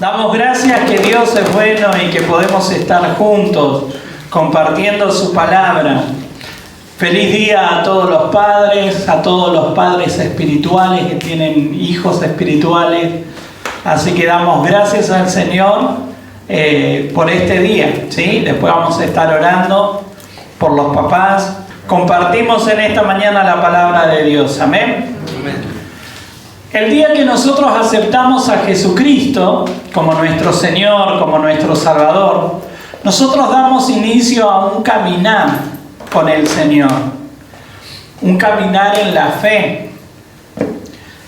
Damos gracias que Dios es bueno y que podemos estar juntos compartiendo su palabra. Feliz día a todos los padres espirituales que tienen hijos espirituales. Así que damos gracias al Señor por este día, ¿sí? Después vamos a estar orando por los papás. Compartimos en esta mañana la palabra de Dios. Amén. Amén. El día que nosotros aceptamos a Jesucristo como nuestro Señor, como nuestro Salvador, nosotros damos inicio a un caminar con el Señor, un caminar en la fe.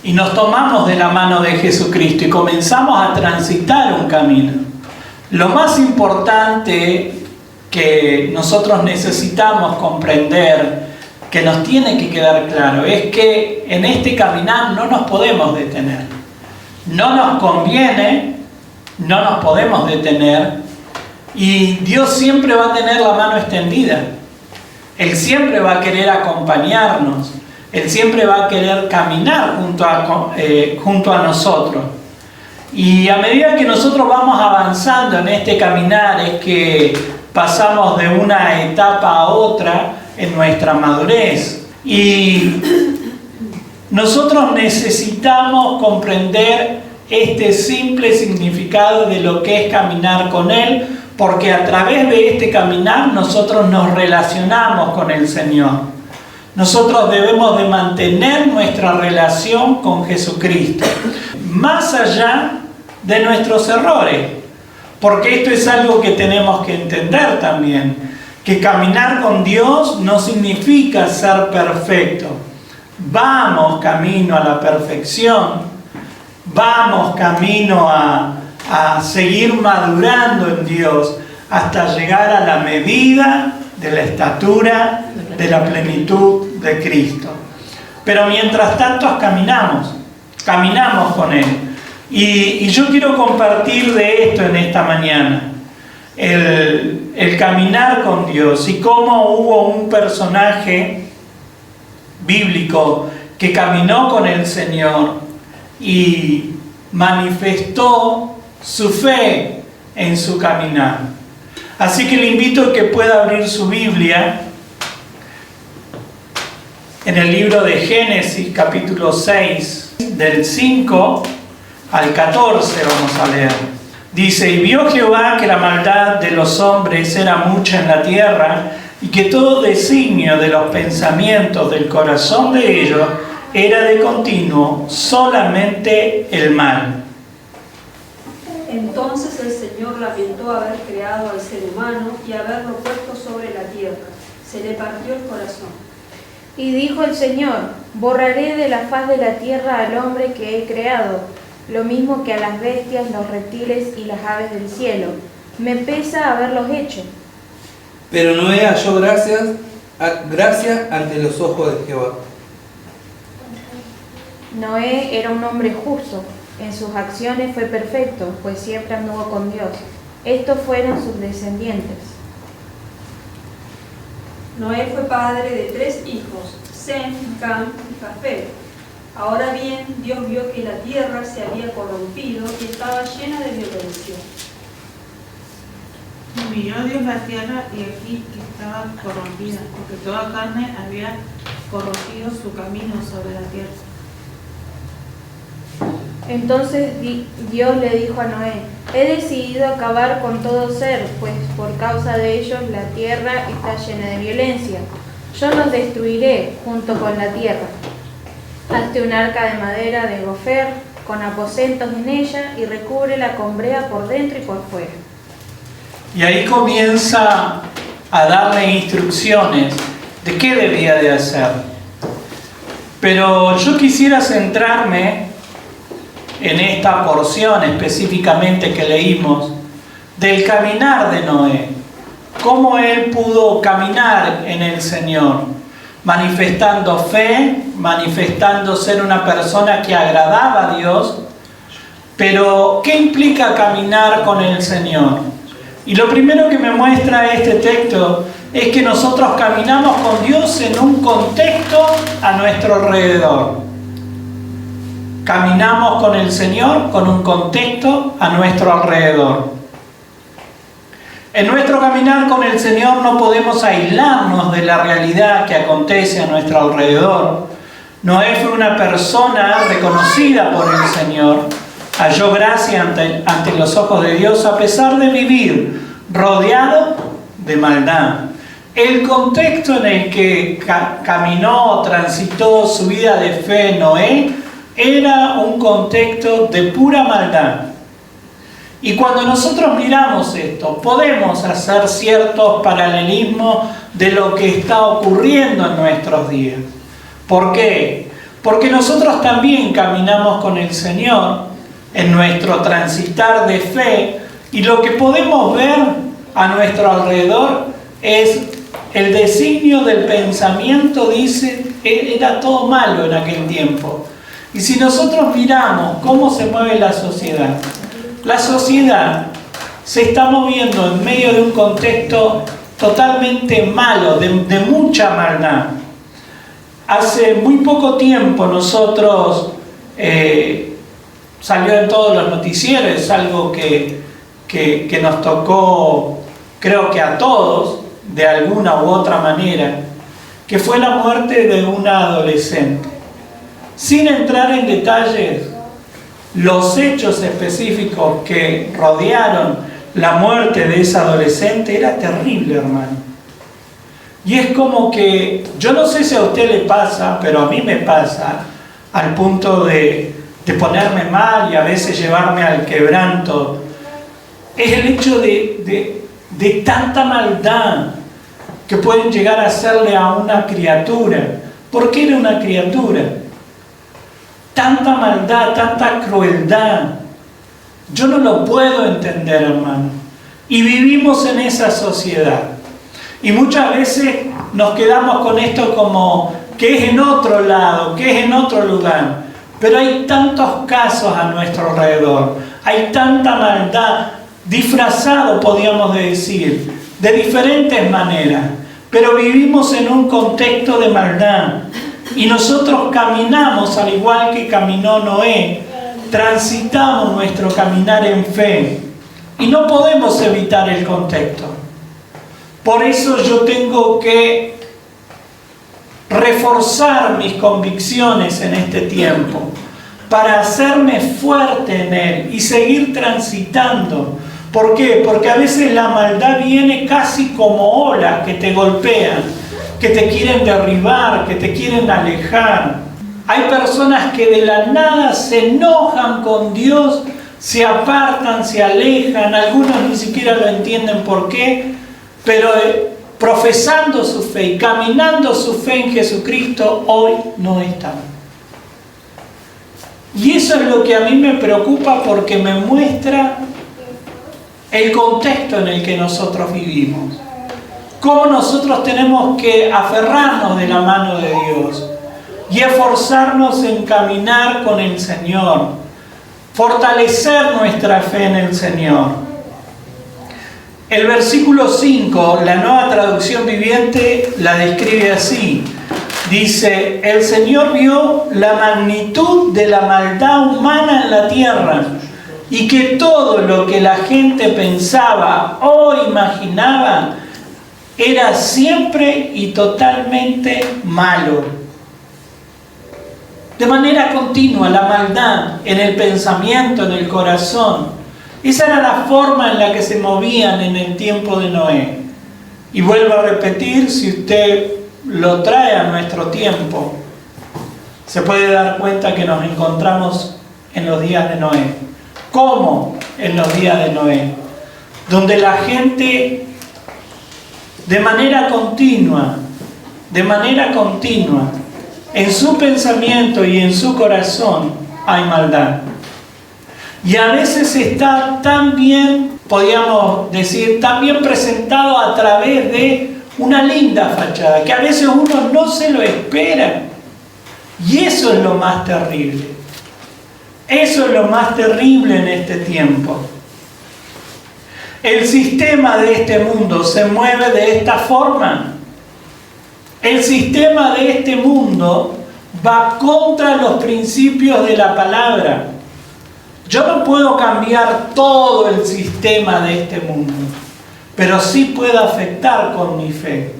Y nos tomamos de la mano de Jesucristo y comenzamos a transitar un camino. Lo más importante que nosotros necesitamos comprender, que nos tiene que quedar claro, es que en este caminar no nos podemos detener. No nos conviene, no nos podemos detener, y Dios siempre va a tener la mano extendida. Él siempre va a querer acompañarnos, Él siempre va a querer caminar junto a nosotros. Y a medida que nosotros vamos avanzando en este caminar es que pasamos de una etapa a otra en nuestra madurez. Y nosotros necesitamos comprender este simple significado de lo que es caminar con Él, porque a través de este caminar nosotros nos relacionamos con el Señor. Nosotros debemos de mantener nuestra relación con Jesucristo, más allá de nuestros errores, porque esto es algo que tenemos que entender también, que caminar con Dios no significa ser perfecto. Vamos camino a la perfección, vamos camino a seguir madurando en Dios hasta llegar a la medida de la estatura de la plenitud de Cristo. Pero mientras tanto caminamos con Él. Y yo quiero compartir de esto en esta mañana. El caminar con Dios y cómo hubo un personaje bíblico que caminó con el Señor y manifestó su fe en su caminar. Así que le invito a que pueda abrir su Biblia en el libro de Génesis, capítulo 6, del 5 al 14 vamos a leer. Dice: y vio Jehová que la maldad de los hombres era mucha en la tierra, y que todo designio de los pensamientos del corazón de ellos era de continuo solamente el mal. Entonces el Señor lamentó haber creado al ser humano y haberlo puesto sobre la tierra. Se le partió el corazón. Y dijo el Señor: borraré de la faz de la tierra al hombre que he creado, lo mismo que a las bestias, los reptiles y las aves del cielo. Me pesa haberlos hecho. Pero Noé halló gracia ante los ojos de Jehová. Noé era un hombre justo, en sus acciones fue perfecto, pues siempre anduvo con Dios. Estos fueron sus descendientes. Noé fue padre de 3 hijos, Sem, Cam y Jafet. Ahora bien, Dios vio que la tierra se había corrompido y estaba llena de violencia. Miró Dios la tierra y aquí que estaba corrompida, porque toda carne había corrompido su camino sobre la tierra. Entonces Dios le dijo a Noé: he decidido acabar con todo ser, pues por causa de ellos la tierra está llena de violencia. Yo los destruiré junto con la tierra. Hazte un arca de madera de gofer, con aposentos en ella, y recúbrela con brea por dentro y por fuera. Y ahí comienza a darle instrucciones de qué debía de hacer. Pero yo quisiera centrarme en esta porción específicamente que leímos del caminar de Noé. Cómo él pudo caminar en el Señor, manifestando fe, manifestando ser una persona que agradaba a Dios. Pero ¿qué implica caminar con el Señor? Y lo primero que me muestra este texto es que nosotros caminamos con Dios en un contexto a nuestro alrededor. caminamos con el Señor con un contexto a nuestro alrededor. En nuestro caminar con el Señor no podemos aislarnos de la realidad que acontece a nuestro alrededor. Noé fue una persona reconocida por el Señor, halló gracia ante los ojos de Dios a pesar de vivir rodeado de maldad. El contexto en el que caminó, transitó su vida de fe Noé, era un contexto de pura maldad. Y cuando nosotros miramos esto, podemos hacer ciertos paralelismos de lo que está ocurriendo en nuestros días. ¿Por qué? Porque nosotros también caminamos con el Señor en nuestro transitar de fe, y lo que podemos ver a nuestro alrededor es el designio del pensamiento. Dice, era todo malo en aquel tiempo. Y si nosotros miramos cómo se mueve la sociedad se está moviendo en medio de un contexto totalmente malo, de mucha maldad. Hace muy poco tiempo nosotros, salió en todos los noticieros, es algo que nos tocó, creo que a todos, de alguna u otra manera, que fue la muerte de una adolescente. Sin entrar en detalles, los hechos específicos que rodearon la muerte de esa adolescente era terrible, hermano. Y es como que, yo no sé si a usted le pasa, pero a mí me pasa, al punto de ponerme mal y a veces llevarme al quebranto, es el hecho de tanta maldad que pueden llegar a hacerle a una criatura. ¿Por qué era una criatura? Tanta maldad, tanta crueldad. Yo no lo puedo entender, hermano. Y vivimos en esa sociedad. Y muchas veces nos quedamos con esto como que es en otro lado, que es en otro lugar. Pero hay tantos casos a nuestro alrededor. Hay tanta maldad, disfrazado, podríamos decir, de diferentes maneras. Pero vivimos en un contexto de maldad. Y nosotros caminamos al igual que caminó Noé, transitamos nuestro caminar en fe y no podemos evitar el contexto. Por eso yo tengo que reforzar mis convicciones en este tiempo para hacerme fuerte en él y seguir transitando. ¿Por qué? Porque a veces la maldad viene casi como olas que te golpean, que te quieren derribar, que te quieren alejar. Hay personas que de la nada se enojan con Dios, se apartan, se alejan, algunos ni siquiera lo entienden por qué, pero profesando su fe y caminando su fe en Jesucristo, hoy no están. Y eso es lo que a mí me preocupa, porque me muestra el contexto en el que nosotros vivimos. Cómo nosotros tenemos que aferrarnos de la mano de Dios y esforzarnos en caminar con el Señor, fortalecer nuestra fe en el Señor. El versículo 5, la Nueva Traducción Viviente, la describe así. Dice, el Señor vio la magnitud de la maldad humana en la tierra y que todo lo que la gente pensaba o imaginaba era siempre y totalmente malo. De manera continua, la maldad en el pensamiento, en el corazón. Esa era la forma en la que se movían en el tiempo de Noé. Y vuelvo a repetir, si usted lo trae a nuestro tiempo, se puede dar cuenta que nos encontramos en los días de Noé. ¿Cómo en los días de Noé? Donde la gente de manera continua, en su pensamiento y en su corazón hay maldad. Y a veces está tan bien, podríamos decir, tan bien presentado a través de una linda fachada, que a veces uno no se lo espera. Y eso es lo más terrible. Eso es lo más terrible en este tiempo. El sistema de este mundo se mueve de esta forma. El sistema de este mundo va contra los principios de la palabra. Yo no puedo cambiar todo el sistema de este mundo, pero sí puedo afectar con mi fe.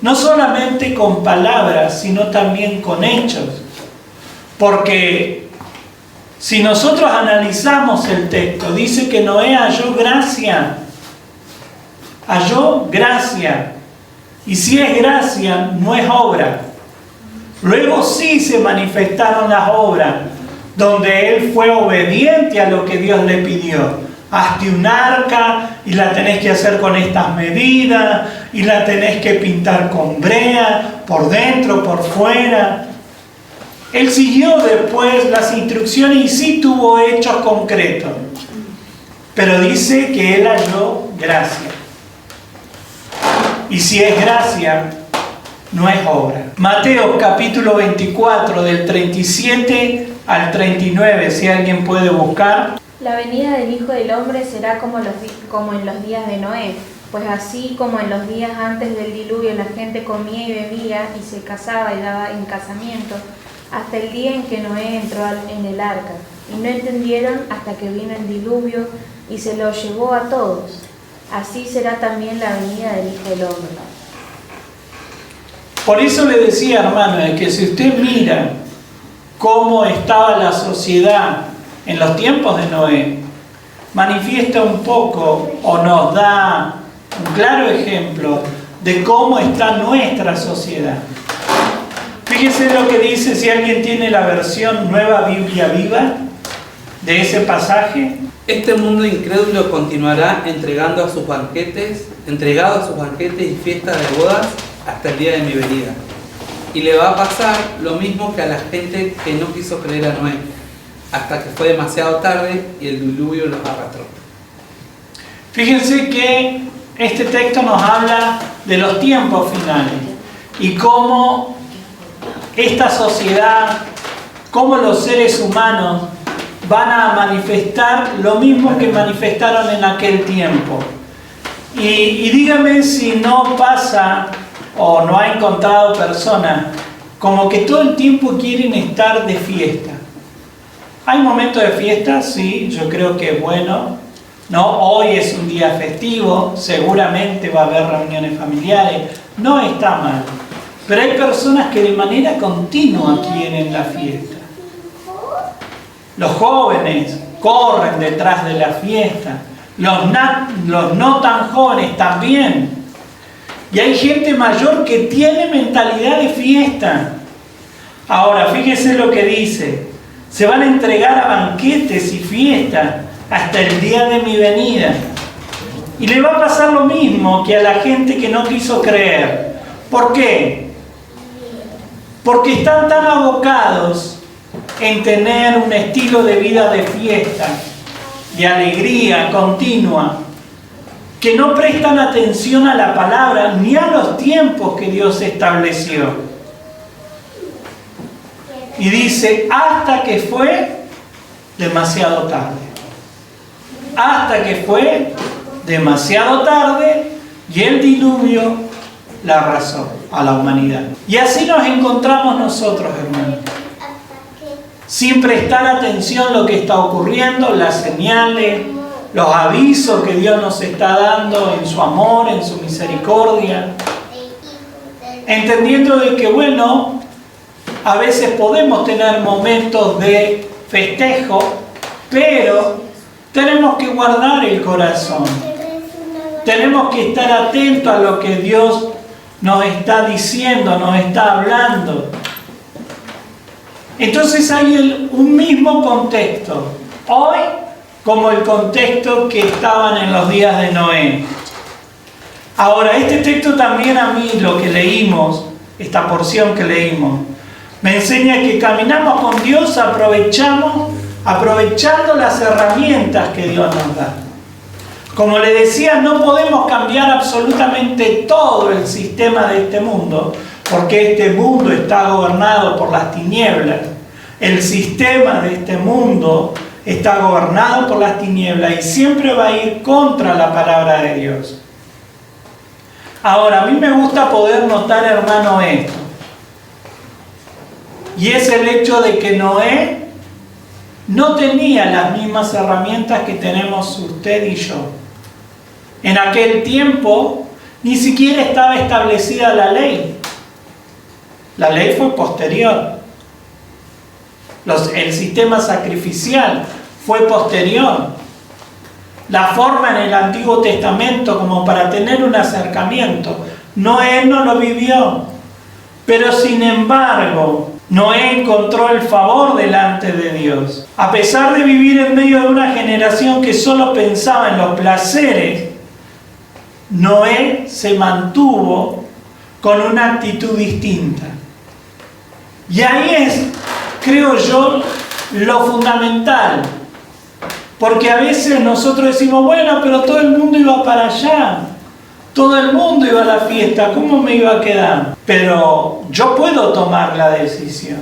No solamente con palabras, sino también con hechos. Porque si nosotros analizamos el texto, dice que Noé halló gracia. Halló gracia. Y si es gracia, no es obra. Luego sí se manifestaron las obras, donde él fue obediente a lo que Dios le pidió. Hazte un arca y la tenés que hacer con estas medidas y la tenés que pintar con brea, por dentro, por fuera. Él siguió después las instrucciones y sí tuvo hechos concretos. Pero dice que él halló gracia. Y si es gracia, no es obra. Mateo capítulo 24 del 37 al 39, si alguien puede buscar. La venida del Hijo del Hombre será como en los días de Noé, pues así como en los días antes del diluvio la gente comía y bebía y se casaba y daba en casamiento, hasta el día en que Noé entró en el arca, y no entendieron hasta que vino el diluvio y se lo llevó a todos. Así será también la venida del Hijo del Hombre. Por eso le decía, hermano, que si usted mira cómo estaba la sociedad en los tiempos de Noé, manifiesta un poco o nos da un claro ejemplo de cómo está nuestra sociedad. Fíjese lo que dice, si alguien tiene la versión Nueva Biblia Viva de ese pasaje. Este mundo incrédulo continuará entregado a sus banquetes y fiestas de bodas hasta el día de mi venida. Y le va a pasar lo mismo que a la gente que no quiso creer a Noé, hasta que fue demasiado tarde y el diluvio los arrastró. Fíjense que este texto nos habla de los tiempos finales y cómo esta sociedad, cómo los seres humanos van a manifestar lo mismo que manifestaron en aquel tiempo. Y dígame si no pasa o no ha encontrado personas como que todo el tiempo quieren estar de fiesta. ¿Hay momentos de fiesta? Sí, yo creo que es bueno. No, hoy es un día festivo, seguramente va a haber reuniones familiares, no está mal. Pero hay personas que de manera continua quieren la fiesta. Los jóvenes corren detrás de la fiesta, los no tan jóvenes también. Y hay gente mayor que tiene mentalidad de fiesta. Ahora, fíjese lo que dice. Se van a entregar a banquetes y fiestas hasta el día de mi venida. Y le va a pasar lo mismo que a la gente que no quiso creer. ¿Por qué? Porque están tan abocados en tener un estilo de vida de fiesta, de alegría continua, que no prestan atención a la palabra ni a los tiempos que Dios estableció. Y dice, hasta que fue demasiado tarde. Hasta que fue demasiado tarde y el diluvio la arrasó a la humanidad. Y así nos encontramos nosotros, hermanos. Sin prestar atención a lo que está ocurriendo, las señales, los avisos que Dios nos está dando en su amor, en su misericordia. Entendiendo de que, bueno, a veces podemos tener momentos de festejo, pero tenemos que guardar el corazón. Tenemos que estar atentos a lo que Dios nos está diciendo, nos está hablando. Entonces hay un mismo contexto, hoy como el contexto que estaban en los días de Noé. Ahora, este texto también a mí, lo que leímos, esta porción que leímos, me enseña que caminamos con Dios, aprovechando las herramientas que Dios nos da. Como le decía, no podemos cambiar absolutamente todo el sistema de este mundo, porque este mundo está gobernado por las tinieblas. El sistema de este mundo está gobernado por las tinieblas y siempre va a ir contra la palabra de Dios. Ahora, a mí me gusta poder notar, hermano, esto. Y es el hecho de que Noé no tenía las mismas herramientas que tenemos usted y yo. En aquel tiempo ni siquiera estaba establecida la ley. La ley fue posterior. El sistema sacrificial fue posterior. La forma en el Antiguo Testamento como para tener un acercamiento, Noé no lo vivió. Pero sin embargo, Noé encontró el favor delante de Dios. A pesar de vivir en medio de una generación que solo pensaba en los placeres, Noé se mantuvo con una actitud distinta. Y ahí es, creo yo, lo fundamental. Porque a veces nosotros decimos, bueno, pero todo el mundo iba para allá. Todo el mundo iba a la fiesta, ¿cómo me iba a quedar? Pero yo puedo tomar la decisión.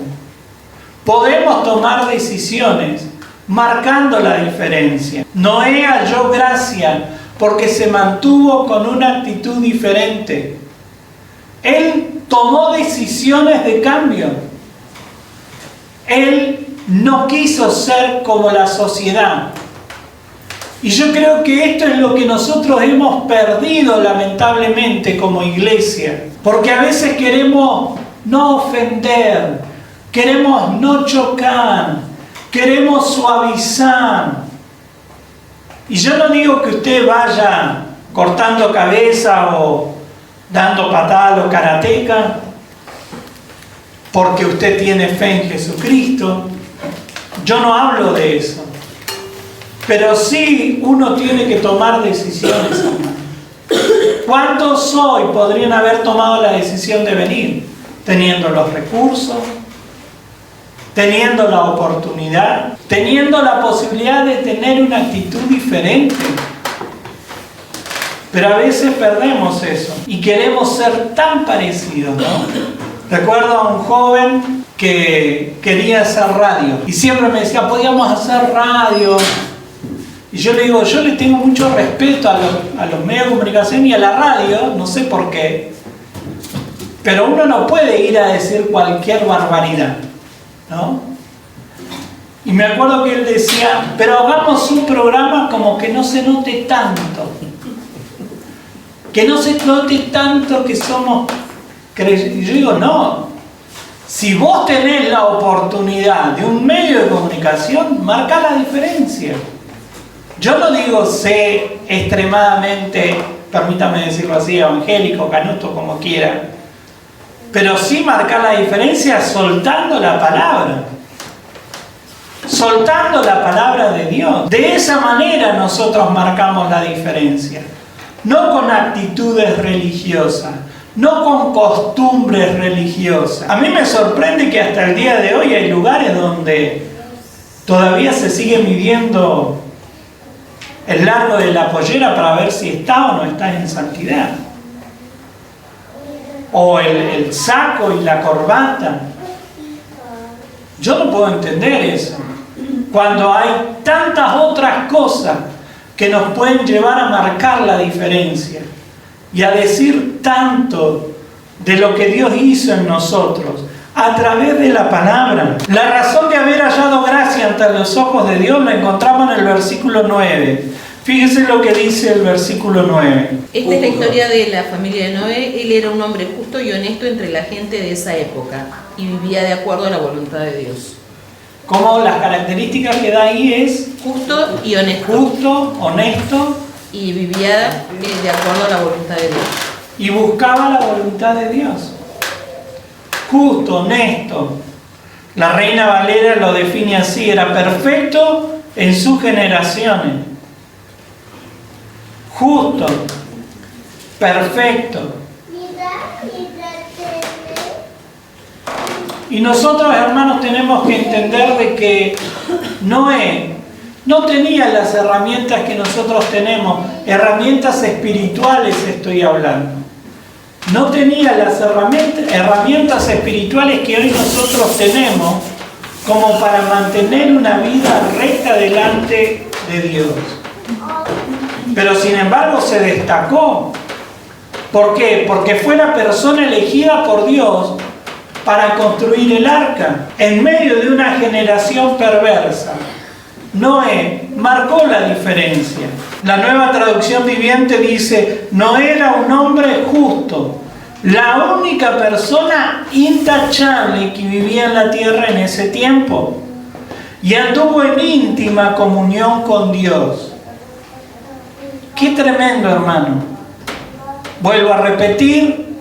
Podemos tomar decisiones marcando la diferencia. Noé halló gracia porque se mantuvo con una actitud diferente. Él tomó decisiones de cambio. Él no quiso ser como la sociedad. Y yo creo que esto es lo que nosotros hemos perdido lamentablemente como iglesia. Porque a veces queremos no ofender, queremos no chocar, queremos suavizar. Y yo no digo que usted vaya cortando cabeza o dando patadas a los karatecas porque usted tiene fe en Jesucristo. Yo no hablo de eso. Pero sí uno tiene que tomar decisiones, hermano. ¿Cuántos hoy podrían haber tomado la decisión de venir? Teniendo los recursos, teniendo la oportunidad, teniendo la posibilidad de tener una actitud diferente. Pero a veces perdemos eso y queremos ser tan parecidos, ¿no? Recuerdo a un joven que quería hacer radio y siempre me decía, podíamos hacer radio. Y yo le digo, yo le tengo mucho respeto a los medios de comunicación y a la radio, no sé por qué, pero uno no puede ir a decir cualquier barbaridad, ¿no? Y me acuerdo que él decía, pero hagamos un programa como que no se note tanto, que no se note tanto que somos creyentes. Y yo digo, no, si vos tenés la oportunidad de un medio de comunicación, marca la diferencia. Yo no digo sé extremadamente, permítame decirlo así, evangélico, canuto, como quiera, pero sí marcar la diferencia soltando la palabra. Soltando la palabra de Dios. De esa manera nosotros marcamos la diferencia. No con actitudes religiosas, no con costumbres religiosas. A mí me sorprende que hasta el día de hoy hay lugares donde todavía se sigue midiendo el largo de la pollera para ver si está o no está en santidad. O el saco y la corbata. Yo no puedo entender eso. Cuando hay tantas otras cosas que nos pueden llevar a marcar la diferencia y a decir tanto de lo que Dios hizo en nosotros a través de la palabra. La razón de haber hallado gracia ante los ojos de Dios la encontramos en el versículo 9. Fíjese lo que dice el versículo 9. Esta es la historia de la familia de Noé. Él era un hombre justo y honesto entre la gente de esa época y vivía de acuerdo a la voluntad de Dios. Como las características que da ahí es justo y honesto. Justo, honesto. Y vivía de acuerdo a la voluntad de Dios. Y buscaba la voluntad de Dios. Justo, honesto. La Reina Valera lo define así, era perfecto en sus generaciones. Justo, perfecto. Y nosotros, hermanos, tenemos que entender de que Noé no tenía las herramientas que nosotros tenemos, herramientas espirituales estoy hablando. No tenía las herramientas espirituales que hoy nosotros tenemos como para mantener una vida recta delante de Dios. Pero sin embargo se destacó. ¿Por qué? Porque fue la persona elegida por Dios para construir el arca en medio de una generación perversa. Noé marcó la diferencia. La Nueva Traducción Viviente dice: Noé era un hombre justo, la única persona intachable que vivía en la tierra en ese tiempo, y anduvo en íntima comunión con Dios. Qué tremendo, hermano. Vuelvo a repetir,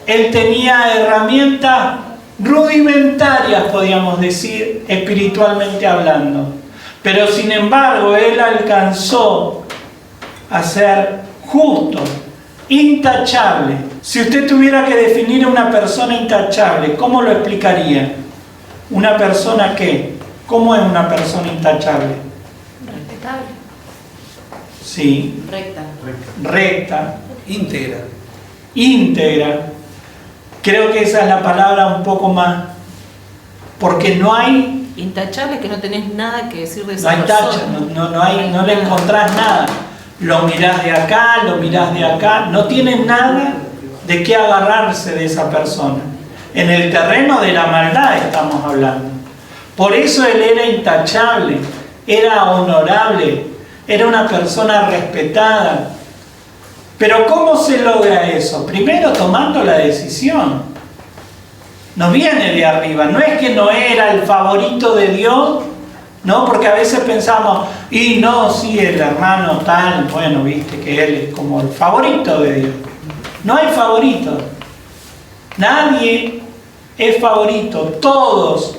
él tenía herramientas rudimentarias, podríamos decir, espiritualmente hablando. Pero sin embargo, él alcanzó a ser justo, intachable. Si usted tuviera que definir a una persona intachable, ¿cómo lo explicaría? ¿Una persona qué? ¿Cómo es una persona intachable? Respetable. Sí. Recta. Recta. Íntegra. Íntegra. Creo que esa es la palabra un poco más, porque no hay... Intachable, que no tenés nada que decir de No esa hay persona. tacha, no le encontrás nada. Lo mirás de acá, lo mirás de acá, no tienes nada de qué agarrarse de esa persona. En el terreno de la maldad estamos hablando. Por eso él era intachable, era honorable, era una persona respetada. Pero ¿cómo se logra eso? Primero tomando la decisión. No viene de arriba, no es que Noé era el favorito de Dios, ¿no? Porque a veces pensamos, y no, sí, el hermano tal, bueno, viste que él es como el favorito de Dios. No hay favorito. Nadie es favorito, todos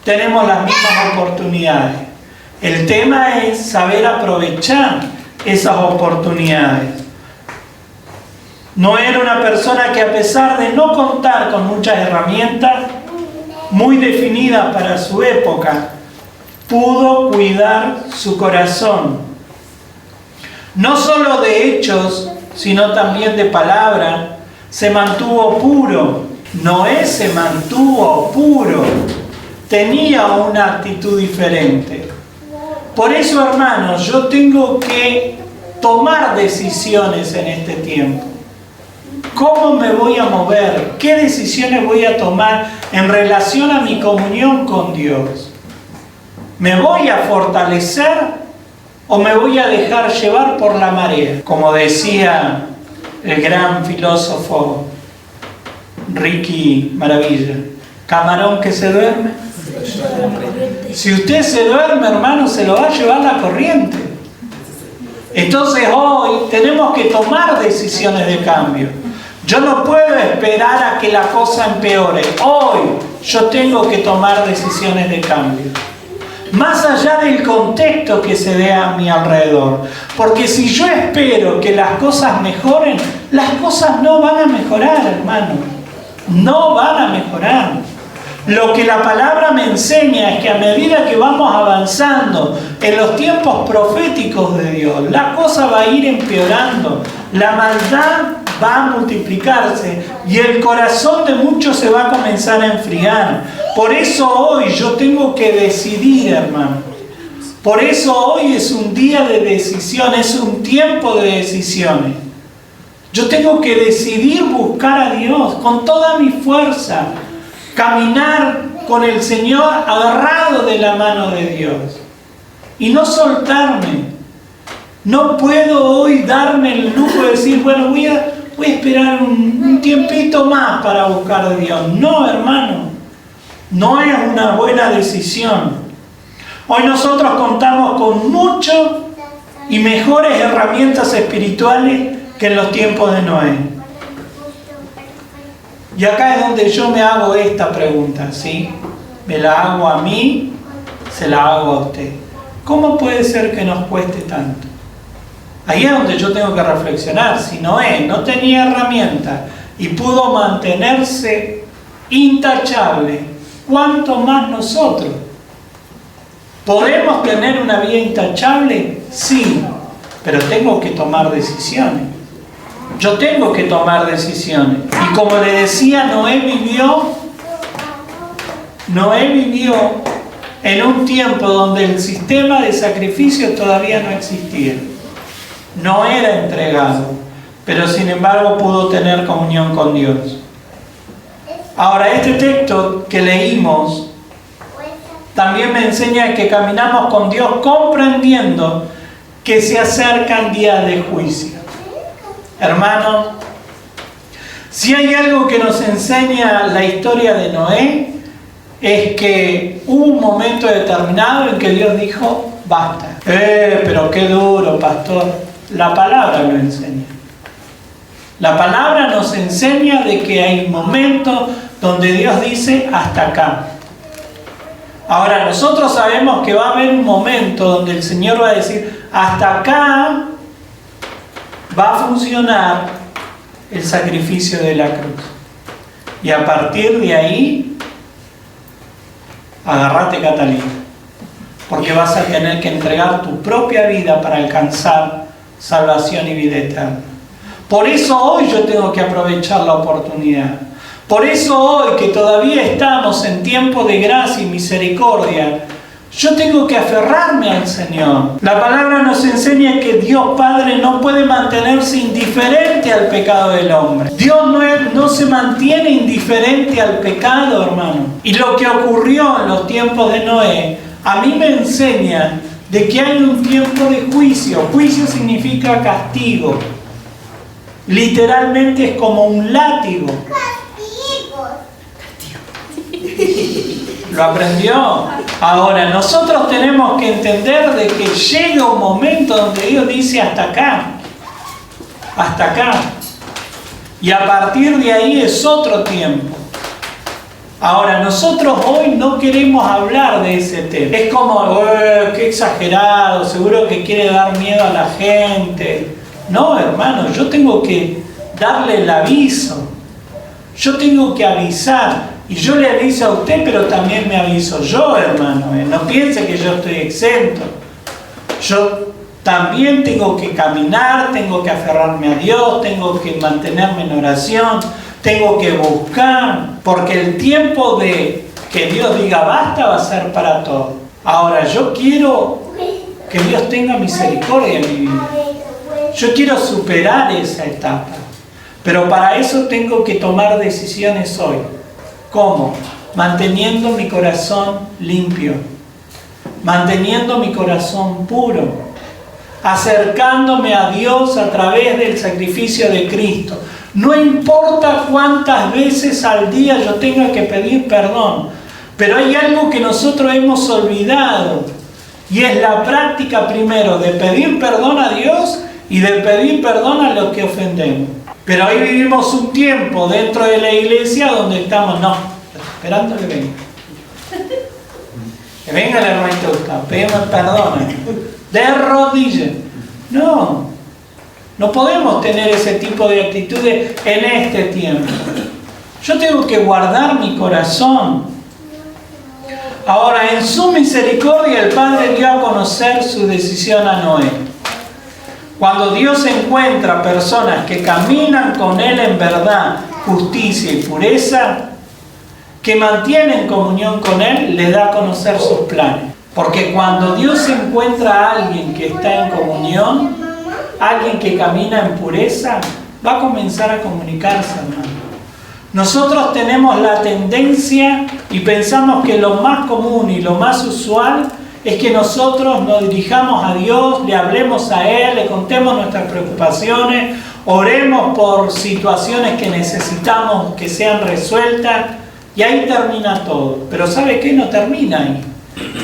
tenemos las mismas oportunidades. El tema es saber aprovechar esas oportunidades. No era una persona que, a pesar de no contar con muchas herramientas muy definidas para su época, pudo cuidar su corazón. No solo de hechos, sino también de palabra, se mantuvo puro. Noé se mantuvo puro. Tenía una actitud diferente. Por eso, hermanos, yo tengo que tomar decisiones en este tiempo. ¿Cómo me voy a mover? ¿Qué decisiones voy a tomar en relación a mi comunión con Dios? ¿Me voy a fortalecer o me voy a dejar llevar por la marea? Como decía el gran filósofo Ricky Maravilla, camarón que se duerme. Si usted se duerme, hermano, se lo va a llevar la corriente. Entonces hoy tenemos que tomar decisiones de cambio. Yo no puedo esperar a que la cosa empeore. Hoy yo tengo que tomar decisiones de cambio. Más allá del contexto que se dé a mi alrededor. Porque si yo espero que las cosas mejoren, las cosas no van a mejorar, hermano. No van a mejorar. Lo que la palabra me enseña es que a medida que vamos avanzando en los tiempos proféticos de Dios, la cosa va a ir empeorando. La maldad va a multiplicarse y el corazón de muchos se va a comenzar a enfriar. Por eso hoy yo tengo que decidir, hermano. Por eso hoy es un día de decisión, es un tiempo de decisiones. Yo tengo que decidir buscar a Dios con toda mi fuerza, caminar con el Señor agarrado de la mano de Dios y no soltarme. No puedo hoy darme el lujo de decir, bueno, voy a esperar un tiempito más para buscar a Dios. No, hermano, no es una buena decisión. Hoy nosotros contamos con muchas y mejores herramientas espirituales que en los tiempos de Noé. Y acá es donde yo me hago esta pregunta, ¿sí? Me la hago a mí, se la hago a usted. ¿Cómo puede ser que nos cueste tanto? Ahí es donde yo tengo que reflexionar. Si Noé no tenía herramientas y pudo mantenerse intachable, ¿cuánto más nosotros? ¿Podemos tener una vida intachable? Sí, pero tengo que tomar decisiones. Yo tengo que tomar decisiones. Y como le decía, Noé vivió en un tiempo donde el sistema de sacrificio todavía no existía. No era entregado, pero sin embargo pudo tener comunión con Dios. Ahora, este texto que leímos también me enseña que caminamos con Dios comprendiendo que se acercan días de juicio. Hermanos, si hay algo que nos enseña la historia de Noé, es que hubo un momento determinado en que Dios dijo, basta. Pero qué duro, pastor. La palabra lo enseña. La palabra nos enseña de que hay momentos donde Dios dice, hasta acá. Ahora, nosotros sabemos que va a haber un momento donde el Señor va a decir, hasta acá va a funcionar el sacrificio de la cruz. Y a partir de ahí, agárrate, Catalina, porque vas a tener que entregar tu propia vida para alcanzar salvación y vida eterna. Por eso hoy yo tengo que aprovechar la oportunidad. Por eso hoy, que todavía estamos en tiempo de gracia y misericordia, yo tengo que aferrarme al Señor. La palabra nos enseña que Dios Padre no puede mantenerse indiferente al pecado del hombre. Dios no se mantiene indiferente al pecado, hermano. Y lo que ocurrió en los tiempos de Noé, a mí me enseña de que hay un tiempo de juicio. Juicio significa castigo. Literalmente es como un látigo. ¿Lo aprendió? Ahora, nosotros tenemos que entender de que llega un momento donde Dios dice hasta acá. Hasta acá. Y a partir de ahí es otro tiempo. Ahora, nosotros hoy no queremos hablar de ese tema. Es como, qué exagerado, seguro que quiere dar miedo a la gente. No, hermano, yo tengo que darle el aviso. Yo tengo que avisar. Y yo le aviso a usted, pero también me aviso yo, hermano. No piense que yo estoy exento. Yo también tengo que caminar, tengo que aferrarme a Dios, tengo que mantenerme en oración, tengo que buscar, porque el tiempo de que Dios diga basta va a ser para todos. Ahora, yo quiero que Dios tenga misericordia en mi vida. Yo quiero superar esa etapa, pero para eso tengo que tomar decisiones hoy. ¿Cómo? Manteniendo mi corazón limpio, manteniendo mi corazón puro, acercándome a Dios a través del sacrificio de Cristo. No importa cuántas veces al día yo tenga que pedir perdón, pero hay algo que nosotros hemos olvidado, y es la práctica primero de pedir perdón a Dios y de pedir perdón a los que ofendemos. Pero hoy vivimos un tiempo dentro de la iglesia donde estamos, esperando que venga. Que venga el hermanito Gustavo, pedimos perdón. De rodillas. No podemos tener ese tipo de actitudes en este tiempo. Yo tengo que guardar mi corazón. Ahora, en su misericordia, el Padre dio a conocer su decisión a Noé. Cuando Dios encuentra personas que caminan con Él en verdad, justicia y pureza, que mantienen comunión con Él, les da a conocer sus planes. Porque cuando Dios encuentra a alguien que está en comunión, alguien que camina en pureza, va a comenzar a comunicarse, hermano. Nosotros tenemos la tendencia y pensamos que lo más común y lo más usual es que nosotros nos dirijamos a Dios, le hablemos a Él, le contemos nuestras preocupaciones, oremos por situaciones que necesitamos que sean resueltas y ahí termina todo. Pero ¿sabe qué? No termina ahí.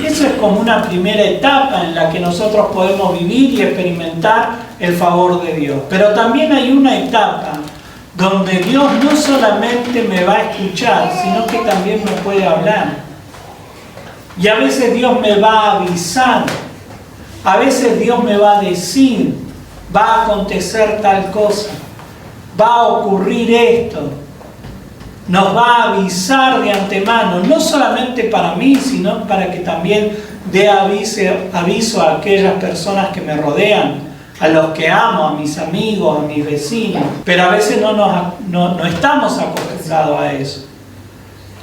Eso es como una primera etapa en la que nosotros podemos vivir y experimentar el favor de Dios. Pero también hay una etapa donde Dios no solamente me va a escuchar, sino que también me puede hablar. Y a veces Dios me va a avisar, a veces Dios me va a decir, va a acontecer tal cosa, va a ocurrir esto. Nos va a avisar de antemano, no solamente para mí, sino para que también dé aviso a aquellas personas que me rodean, a los que amo, a mis amigos, a mis vecinos. Pero a veces no estamos acostumbrados a eso.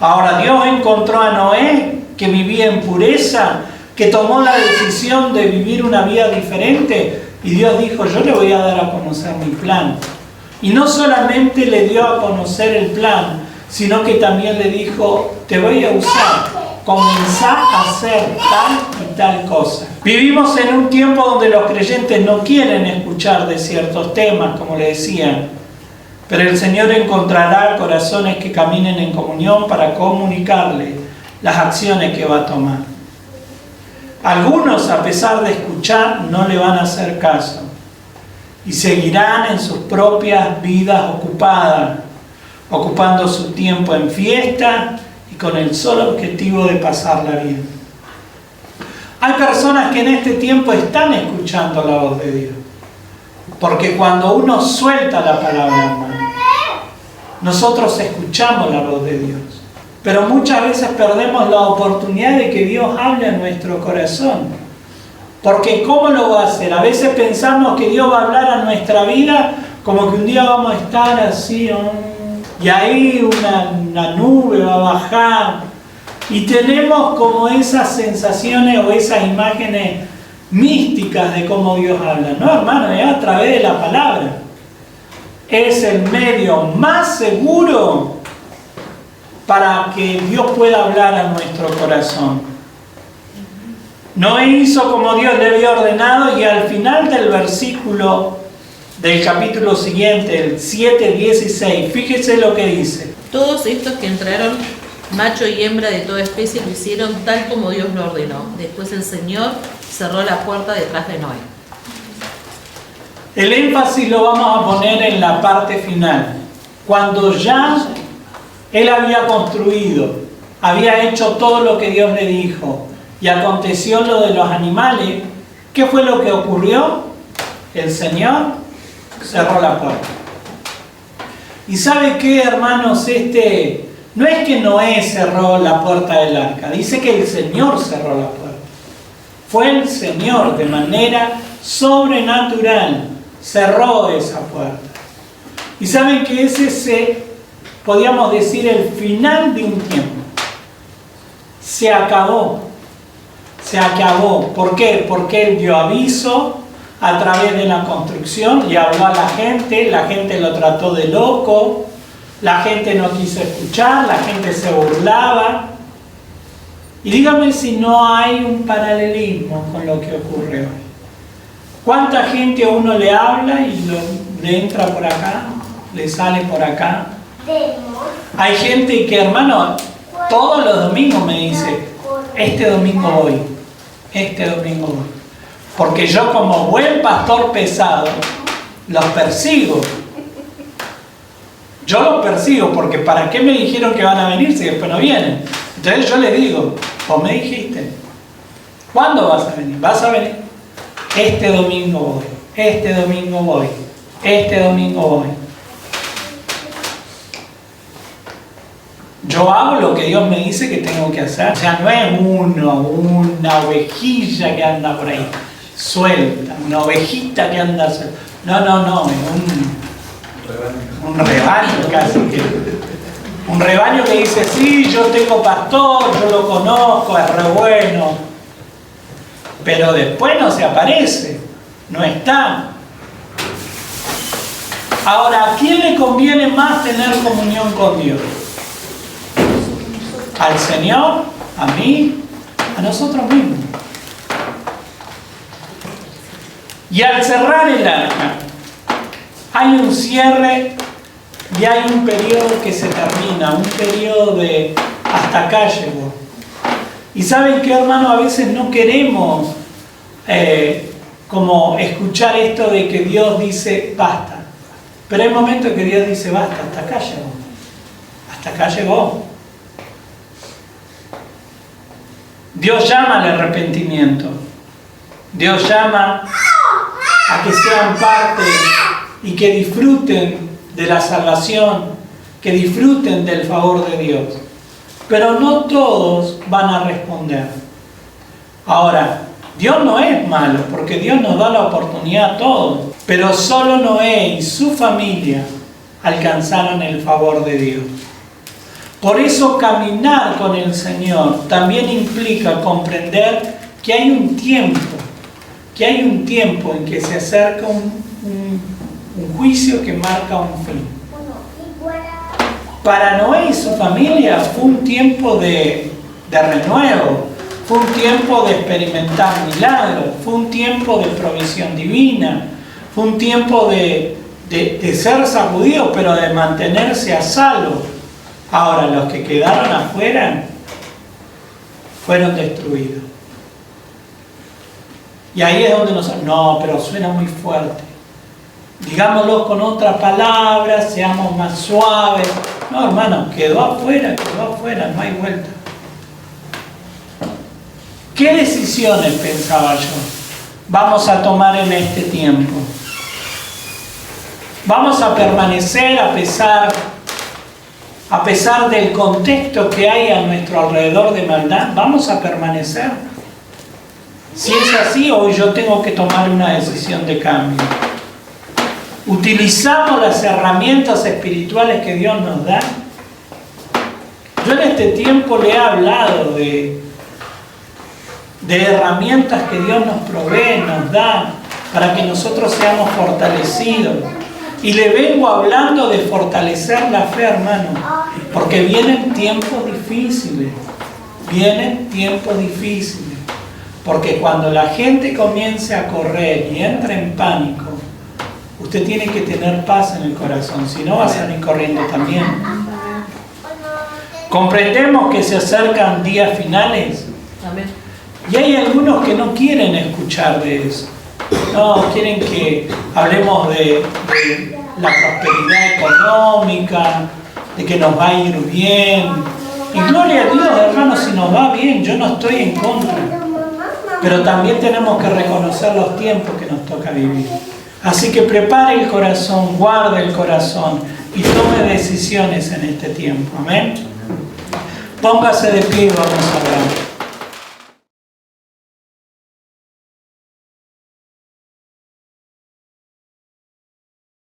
Ahora, Dios encontró a Noé, que vivía en pureza, que tomó la decisión de vivir una vida diferente, y Dios dijo, yo le voy a dar a conocer mi plan. Y no solamente le dio a conocer el plan, sino que también le dijo, te voy a usar, comenzá a hacer tal y tal cosa. Vivimos en un tiempo donde los creyentes no quieren escuchar de ciertos temas, como le decían, pero el Señor encontrará corazones que caminen en comunión para comunicarle las acciones que va a tomar. Algunos, a pesar de escuchar, no le van a hacer caso y seguirán en sus propias vidas ocupadas, ocupando su tiempo en fiesta y con el solo objetivo de pasarla bien. Hay personas que en este tiempo están escuchando la voz de Dios, porque cuando uno suelta la palabra, hermano, nosotros escuchamos la voz de Dios, pero muchas veces perdemos la oportunidad de que Dios hable a nuestro corazón, porque ¿cómo lo va a hacer? A veces pensamos que Dios va a hablar a nuestra vida como que un día vamos a estar así, y ahí una nube va a bajar, y tenemos como esas sensaciones o esas imágenes místicas de cómo Dios habla. No, hermano, es a través de la palabra. Es el medio más seguro para que Dios pueda hablar a nuestro corazón. Noé hizo como Dios le había ordenado, y al final del versículo del capítulo siguiente, el 7:16, fíjese lo que dice. Todos estos que entraron, macho y hembra de toda especie, lo hicieron tal como Dios lo ordenó. Después el Señor cerró la puerta detrás de Noé. El énfasis lo vamos a poner en la parte final. Cuando ya él había construido, había hecho todo lo que Dios le dijo, y aconteció lo de los animales, ¿qué fue lo que ocurrió? El Señor cerró la puerta. ¿Y sabe qué, hermanos? No es que Noé cerró la puerta del arca, dice que el Señor cerró la puerta. Fue el Señor, de manera sobrenatural, cerró esa puerta. Y saben que ese podríamos decir, el final de un tiempo. Se acabó. Se acabó. ¿Por qué? Porque Él dio aviso a través de la construcción, le habló a la gente lo trató de loco, la gente no quiso escuchar, la gente se burlaba. Y dígame si no hay un paralelismo con lo que ocurre hoy. ¿Cuánta gente a uno le habla y le entra por acá, le sale por acá? Hay gente que, hermano, todos los domingos me dice, este domingo voy. Porque yo, como buen pastor pesado, los persigo. Yo los persigo porque ¿para qué me dijeron que van a venir si después no vienen? Entonces yo les digo, vos me dijiste, ¿cuándo vas a venir? Vas a venir. Este domingo voy, este domingo voy, este domingo voy. Yo hago lo que Dios me dice que tengo que hacer. O sea, no es una ovejilla que anda por ahí suelta, una ovejita que anda suelta. No, es un rebaño casi que. Un rebaño que dice, sí, yo tengo pastor, yo lo conozco, es re bueno. Pero después no se aparece, no está. Ahora, ¿a quién le conviene más tener comunión con Dios? ¿Al Señor? ¿A mí? ¿A nosotros mismos? Y al cerrar el arca, hay un cierre y hay un periodo que se termina, un periodo de hasta acá llegó. Y ¿saben qué, hermano? A veces no queremos como escuchar esto de que Dios dice basta. Pero hay momentos que Dios dice basta, hasta acá llegó. Hasta acá llegó. Dios llama al arrepentimiento. Dios llama a que sean parte y que disfruten de la salvación, que disfruten del favor de Dios. Pero no todos van a responder. Ahora, Dios no es malo, porque Dios nos da la oportunidad a todos. Pero solo Noé y su familia alcanzaron el favor de Dios. Por eso caminar con el Señor también implica comprender que hay un tiempo en que se acerca un juicio que marca un fin. para Noé y su familia fue un tiempo de renuevo, fue un tiempo de experimentar milagros, fue un tiempo de provisión divina, fue un tiempo de ser sacudido, pero de mantenerse a salvo. Ahora, los que quedaron afuera fueron destruidos. Y ahí es donde no, pero suena muy fuerte. Digámoslo con otra palabra, seamos más suaves. No, hermano, quedó afuera, no hay vuelta. ¿Qué decisiones, pensaba yo, vamos a tomar en este tiempo? ¿Vamos a permanecer a pesar del contexto que hay a nuestro alrededor de maldad? ¿Vamos a permanecer? Si es así, hoy yo tengo que tomar una decisión de cambio. ¿Utilizamos las herramientas espirituales que Dios nos da? Yo en este tiempo le he hablado de herramientas que Dios nos provee, nos da, para que nosotros seamos fortalecidos. Y le vengo hablando de fortalecer la fe, hermano, porque vienen tiempos difíciles. Porque cuando la gente comience a correr y entra en pánico, usted tiene que tener paz en el corazón, si no va a salir corriendo también. Comprendemos que se acercan días finales. Amén. Y hay algunos que no quieren escuchar de eso. No, quieren que hablemos de la prosperidad económica, de que nos va a ir bien. Y gloria a Dios, hermanos, si nos va bien, yo no estoy en contra. Pero también tenemos que reconocer los tiempos que nos toca vivir. Así que prepare el corazón, guarde el corazón y tome decisiones en este tiempo. Amén. Póngase de pie y vamos a orar.